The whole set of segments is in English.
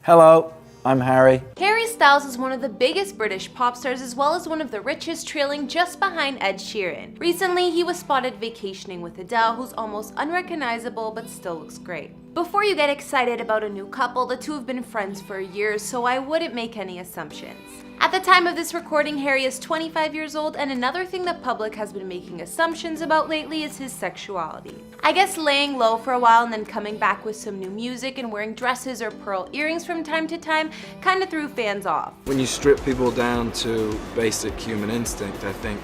Hello, I'm Harry. Harry Styles is one of the biggest British pop stars as well as one of the richest, trailing just behind Ed Sheeran. Recently, he was spotted vacationing with Adele, who's almost unrecognizable but still looks great. Before you get excited about a new couple, the two have been friends for years, so I wouldn't make any assumptions. At the time of this recording, Harry is 25 years old, and another thing the public has been making assumptions about lately is his sexuality. I guess laying low for a while and then coming back with some new music and wearing dresses or pearl earrings from time to time kinda threw fans off. When you strip people down to basic human instinct, I think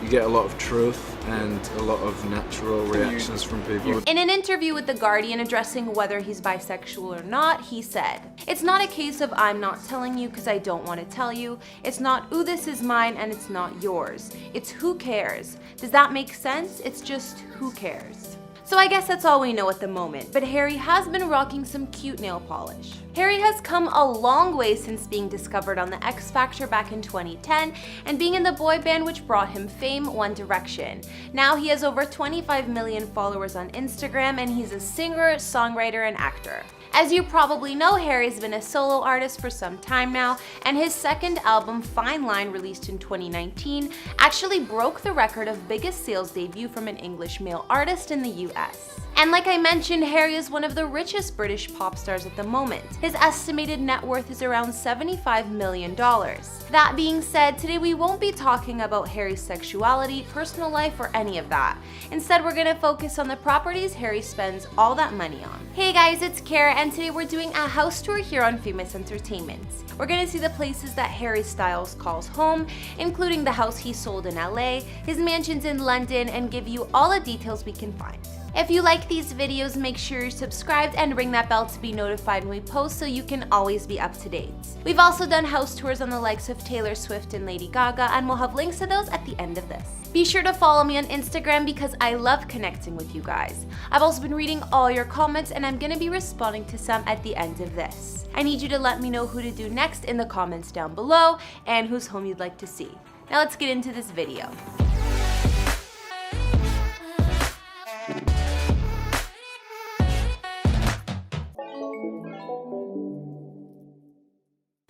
you get a lot of truth and a lot of natural reactions from people. In an interview with The Guardian addressing whether he's bisexual or not, he said, "It's not a case of I'm not telling you because I don't want to tell you. It's not, ooh, this is mine and it's not yours. It's who cares. Does that make sense? It's just who cares." So I guess that's all we know at the moment, but Harry has been rocking some cute nail polish. Harry has come a long way since being discovered on the X Factor back in 2010 and being in the boy band which brought him fame, One Direction. Now he has over 25 million followers on Instagram and he's a singer, songwriter, and actor. As you probably know, Harry's been a solo artist for some time now, and his second album, Fine Line, released in 2019, actually broke the record of biggest sales debut from an English male artist in the US. And like I mentioned, Harry is one of the richest British pop stars at the moment. His estimated net worth is around $75 million. That being said, today we won't be talking about Harry's sexuality, personal life, or any of that. Instead, we're gonna focus on the properties Harry spends all that money on. Hey guys, it's Kara, and today we're doing a house tour here on Famous Entertainment. We're gonna see the places that Harry Styles calls home, including the house he sold in LA, his mansions in London, and give you all the details we can find. If you like these videos, make sure you're subscribed and ring that bell to be notified when we post so you can always be up to date. We've also done house tours on the likes of Taylor Swift and Lady Gaga, and we'll have links to those at the end of this. Be sure to follow me on Instagram because I love connecting with you guys. I've also been reading all your comments and I'm gonna be responding to some at the end of this. I need you to let me know who to do next in the comments down below and whose home you'd like to see. Now let's get into this video.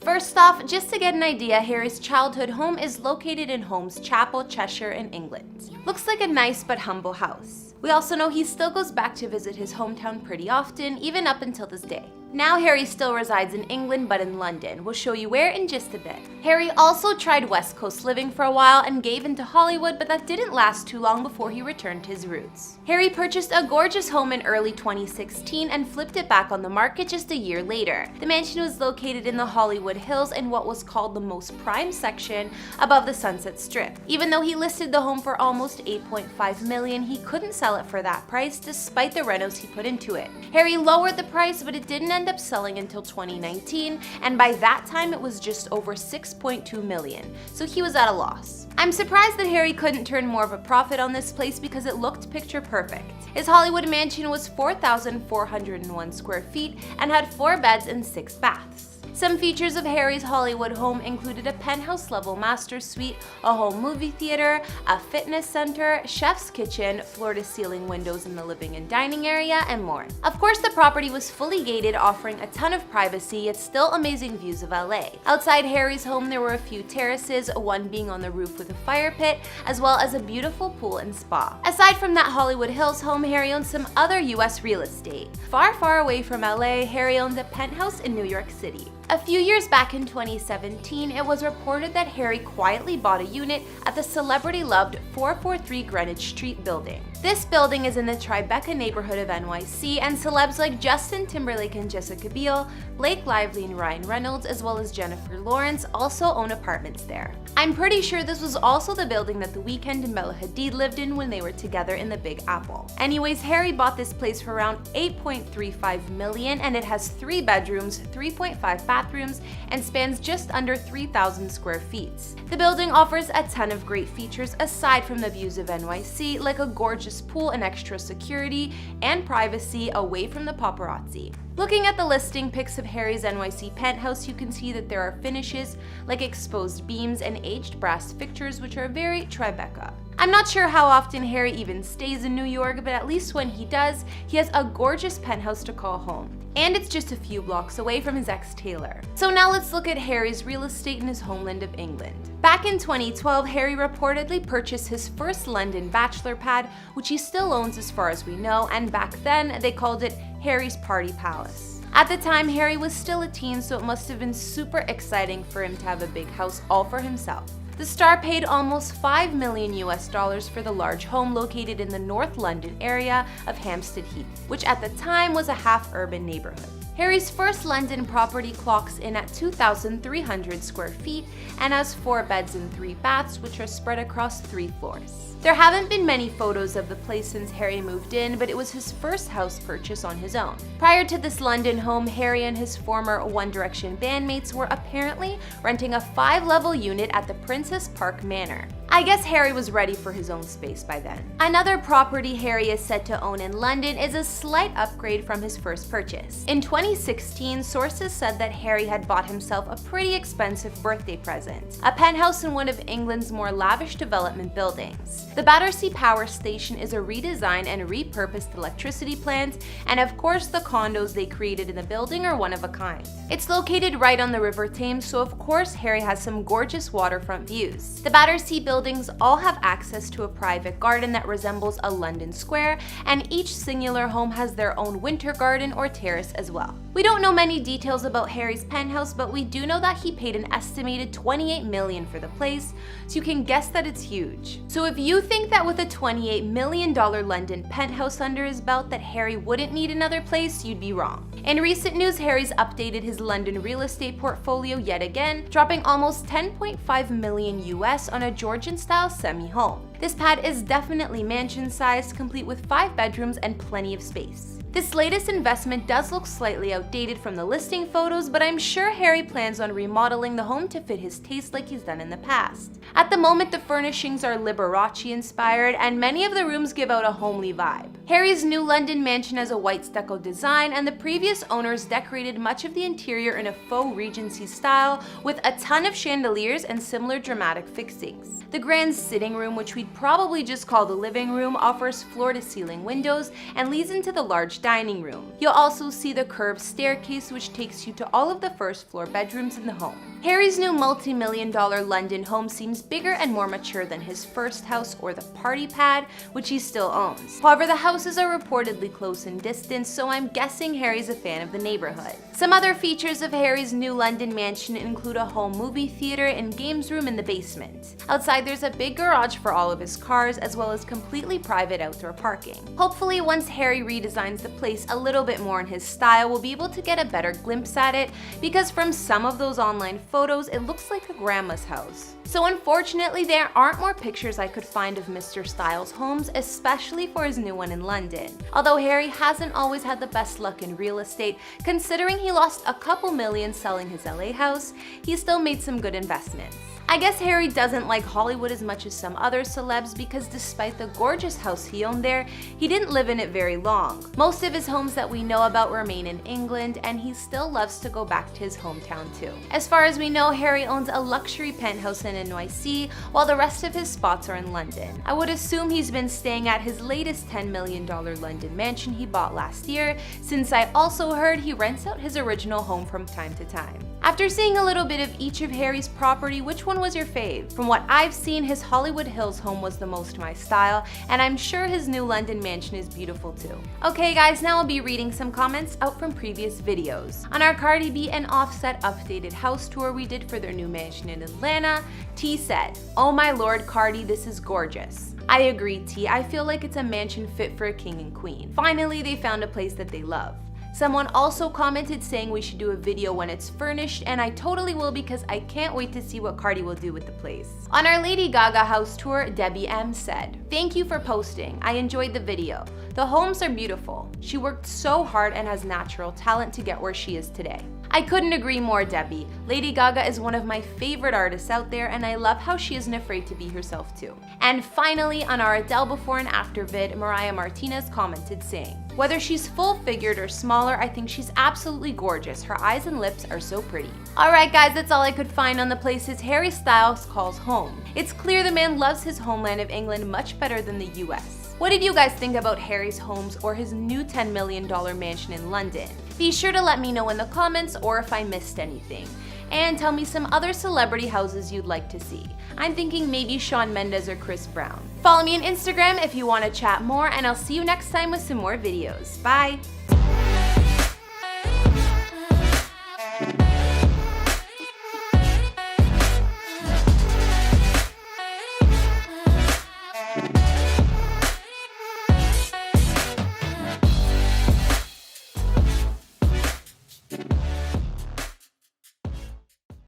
First off, just to get an idea, Harry's childhood home is located in Holmes Chapel, Cheshire in England. Looks like a nice but humble house. We also know he still goes back to visit his hometown pretty often, even up until this day. Now Harry still resides in England but in London. We'll show you where in just a bit. Harry also tried West Coast living for a while and gave into Hollywood, but that didn't last too long before he returned to his roots. Harry purchased a gorgeous home in early 2016 and flipped it back on the market just a year later. The mansion was located in the Hollywood Hills in what was called the most prime section above the Sunset Strip. Even though he listed the home for almost $8.5 million, he couldn't sell it for that price despite the renos he put into it. Harry lowered the price, but it didn't end up selling until 2019, and by that time it was just over $6.2 million, so he was at a loss. I'm surprised that Harry couldn't turn more of a profit on this place because it looked picture perfect. His Hollywood mansion was 4,401 square feet and had 4 beds and 6 baths. Some features of Harry's Hollywood home included a penthouse-level master suite, a home movie theater, a fitness center, chef's kitchen, floor-to-ceiling windows in the living and dining area, and more. Of course, the property was fully gated, offering a ton of privacy, yet still amazing views of LA. Outside Harry's home, there were a few terraces, one being on the roof with a fire pit, as well as a beautiful pool and spa. Aside from that Hollywood Hills home, Harry owned some other US real estate. Far away from LA, Harry owned a penthouse in New York City. A few years back in 2017, it was reported that Harry quietly bought a unit at the celebrity-loved 443 Greenwich Street building. This building is in the Tribeca neighborhood of NYC, and celebs like Justin Timberlake and Jessica Biel, Blake Lively and Ryan Reynolds, as well as Jennifer Lawrence also own apartments there. I'm pretty sure this was also the building that The Weeknd and Bella Hadid lived in when they were together in the Big Apple. Anyways, Harry bought this place for around $8.35 million, and it has 3 bedrooms, 3.5 bathrooms, and spans just under 3,000 square feet. The building offers a ton of great features aside from the views of NYC, like a gorgeous pool and extra security and privacy away from the paparazzi. Looking at the listing pics of Harry's NYC penthouse, you can see that there are finishes like exposed beams and aged brass fixtures, which are very Tribeca. I'm not sure how often Harry even stays in New York, but at least when he does, he has a gorgeous penthouse to call home. And it's just a few blocks away from his ex Taylor. So now let's look at Harry's real estate in his homeland of England. Back in 2012, Harry reportedly purchased his first London bachelor pad, which he still owns as far as we know, and back then they called it Harry's Party Palace. At the time, Harry was still a teen, so it must have been super exciting for him to have a big house all for himself. The star paid almost $5 million for the large home located in the North London area of Hampstead Heath, which at the time was a half-urban neighborhood. Harry's first London property clocks in at 2,300 square feet and has 4 beds and 3 baths, which are spread across 3 floors. There haven't been many photos of the place since Harry moved in, but it was his first house purchase on his own. Prior to this London home, Harry and his former One Direction bandmates were apparently renting a 5-level unit at the Princess Park Manor. I guess Harry was ready for his own space by then. Another property Harry is said to own in London is a slight upgrade from his first purchase. In 2016, sources said that Harry had bought himself a pretty expensive birthday present, a penthouse in one of England's more lavish development buildings. The Battersea Power Station is a redesigned and repurposed electricity plant, and of course the condos they created in the building are one of a kind. It's located right on the River Thames, so of course Harry has some gorgeous waterfront views. The Battersea buildings all have access to a private garden that resembles a London square, and each singular home has their own winter garden or terrace as well. We don't know many details about Harry's penthouse, but we do know that he paid an estimated $28 million for the place, so you can guess that it's huge. So if you think that with a $28 million London penthouse under his belt that Harry wouldn't need another place, you'd be wrong. In recent news, Harry's updated his London real estate portfolio yet again, dropping almost $10.5 million US on a Georgian-style semi-home. This pad is definitely mansion-sized, complete with 5 bedrooms and plenty of space. This latest investment does look slightly outdated from the listing photos, but I'm sure Harry plans on remodeling the home to fit his taste like he's done in the past. At the moment, the furnishings are Liberace inspired, and many of the rooms give out a homely vibe. Harry's new London mansion has a white stucco design, and the previous owners decorated much of the interior in a faux Regency style with a ton of chandeliers and similar dramatic fixings. The grand sitting room, which we'd probably just call the living room, offers floor-to-ceiling windows and leads into the large dining room. You'll also see the curved staircase, which takes you to all of the first floor bedrooms in the home. Harry's new multi-million-dollar London home seems bigger and more mature than his first house or the party pad, which he still owns. However, the houses are reportedly close in distance, so I'm guessing Harry's a fan of the neighborhood. Some other features of Harry's new London mansion include a home movie theater and games room in the basement. Outside, there's a big garage for all of his cars, as well as completely private outdoor parking. Hopefully, once Harry redesigns the place a little bit more in his style, we'll be able to get a better glimpse at it, because from some of those online photos, it looks like a grandma's house. So unfortunately, there aren't more pictures I could find of Mr. Styles' homes, especially for his new one in London. Although Harry hasn't always had the best luck in real estate, considering he lost a couple million selling his LA house, he still made some good investments. I guess Harry doesn't like Hollywood as much as some other celebs, because despite the gorgeous house he owned there, he didn't live in it very long. Most of his homes that we know about remain in England, and he still loves to go back to his hometown too. As far as we know, Harry owns a luxury penthouse in NYC, while the rest of his spots are in London. I would assume he's been staying at his latest $10 million London mansion he bought last year, since I also heard he rents out his original home from time to time. After seeing a little bit of each of Harry's property, which one was your fave? From what I've seen, his Hollywood Hills home was the most my style, and I'm sure his new London mansion is beautiful too. Okay guys, now I'll be reading some comments out from previous videos. On our Cardi B and Offset updated house tour we did for their new mansion in Atlanta, T said, "Oh my lord Cardi, this is gorgeous." I agree T, I feel like it's a mansion fit for a king and queen. Finally, they found a place that they love. Someone also commented saying we should do a video when it's furnished, and I totally will, because I can't wait to see what Cardi will do with the place. On our Lady Gaga house tour, Debbie M said, "Thank you for posting. I enjoyed the video. The homes are beautiful. She worked so hard and has natural talent to get where she is today. I couldn't agree more, Debbie. Lady Gaga is one of my favorite artists out there, and I love how she isn't afraid to be herself too. And finally, on our Adele before and after vid, Mariah Martinez commented saying, "Whether she's full-figured or smaller, I think she's absolutely gorgeous. Her eyes and lips are so pretty." Alright guys, that's all I could find on the places Harry Styles calls home. It's clear the man loves his homeland of England much better than the US. What did you guys think about Harry's homes or his new $10 million mansion in London? Be sure to let me know in the comments or if I missed anything. And tell me some other celebrity houses you'd like to see. I'm thinking maybe Shawn Mendes or Chris Brown. Follow me on Instagram if you want to chat more, and I'll see you next time with some more videos. Bye!